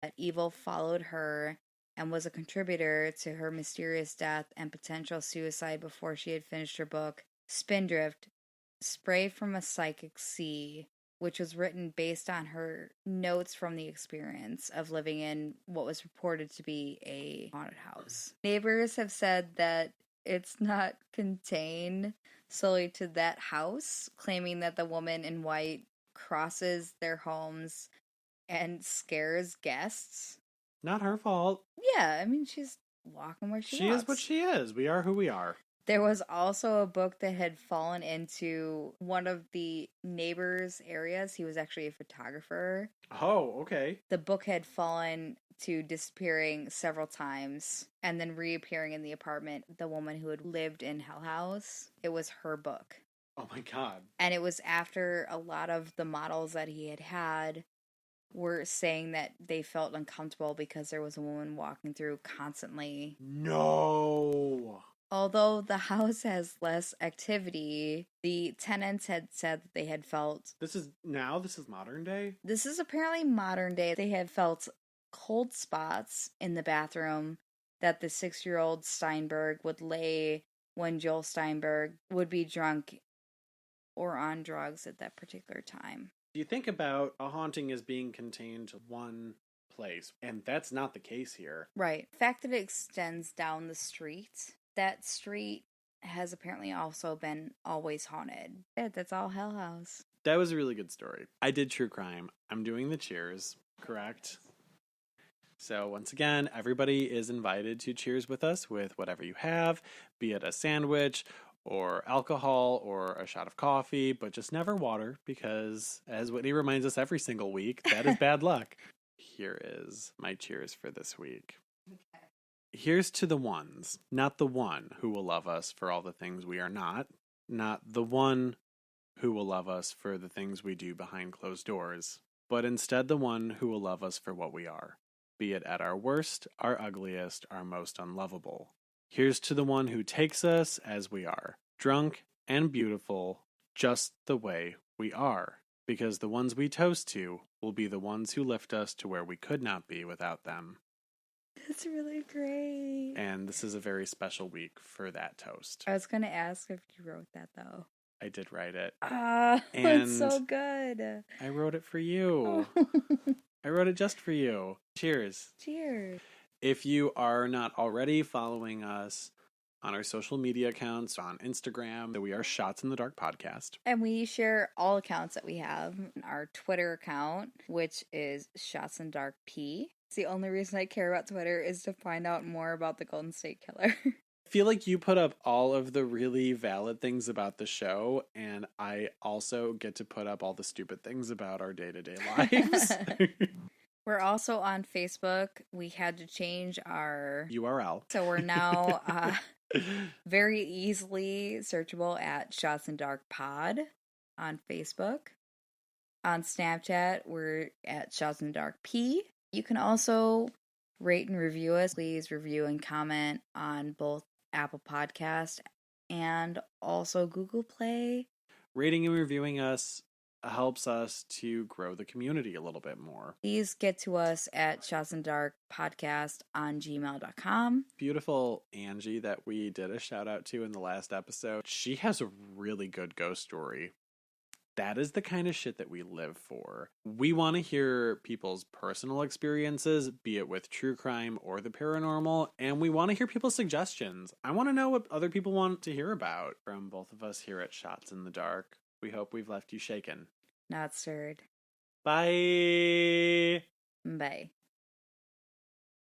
that evil followed her and was a contributor to her mysterious death and potential suicide before she had finished her book, Spindrift, Spray from a Psychic Sea, which was written based on her notes from the experience of living in what was reported to be a haunted house. Neighbors have said that it's not contained solely to that house, claiming that the woman in white crosses their homes and scares guests. Not her fault. Yeah, I mean, she's walking where she walks. She is what she is. We are who we are. There was also a book that had fallen into one of the neighbors' areas. He was actually a photographer. Oh, okay. The book had fallen to disappearing several times and then reappearing in the apartment. The woman who had lived in Hell House, it was her book. Oh my God. And it was after a lot of the models that he had were saying that they felt uncomfortable because there was a woman walking through constantly. No. Although the house has less activity, the tenants had said that they had felt... This is modern day? This is apparently modern day. They had felt cold spots in the bathroom that the 6-year-old Steinberg would lay when Joel Steinberg would be drunk or on drugs at that particular time. You think about a haunting as being contained to one place, and that's not the case here. Right. The fact that it extends down the street... That street has apparently also been always haunted. That's all Hell House. That was a really good story. I did true crime. I'm doing the cheers, correct? So once again, everybody is invited to cheers with us with whatever you have, be it a sandwich or alcohol or a shot of coffee, but just never water because, as Whitney reminds us every single week, that is bad luck. Here is my cheers for this week. Okay. Here's to the ones, not the one who will love us for all the things we are not the one who will love us for the things we do behind closed doors, but instead the one who will love us for what we are, be it at our worst, our ugliest, our most unlovable. Here's to the one who takes us as we are, drunk and beautiful, just the way we are, because the ones we toast to will be the ones who lift us to where we could not be without them. That's really great. And this is a very special week for that toast. I was going to ask if you wrote that, though. I did write it. It's so good. I wrote it for you. I wrote it just for you. Cheers. Cheers. If you are not already following us on our social media accounts, on Instagram, we are Shots in the Dark Podcast. And we share all accounts that we have. Our Twitter account, which is Shots in Dark P. It's the only reason I care about Twitter is to find out more about the Golden State Killer. I feel like you put up all of the really valid things about the show, and I also get to put up all the stupid things about our day-to-day lives. We're also on Facebook. We had to change our URL. So we're now very easily searchable at Shots in Dark Pod on Facebook. On Snapchat, we're at Shots in Dark P. You can also rate and review us. Please review and comment on both Apple Podcast and also Google Play. Rating and reviewing us helps us to grow the community a little bit more. Please get to us at shotsanddarkpodcast on gmail.com. Beautiful Angie that we did a shout out to in the last episode. She has a really good ghost story. That is the kind of shit that we live for. We want to hear people's personal experiences, be it with true crime or the paranormal, and we want to hear people's suggestions. I want to know what other people want to hear about from both of us here at Shots in the Dark. We hope we've left you shaken. Not stirred. Bye! Bye.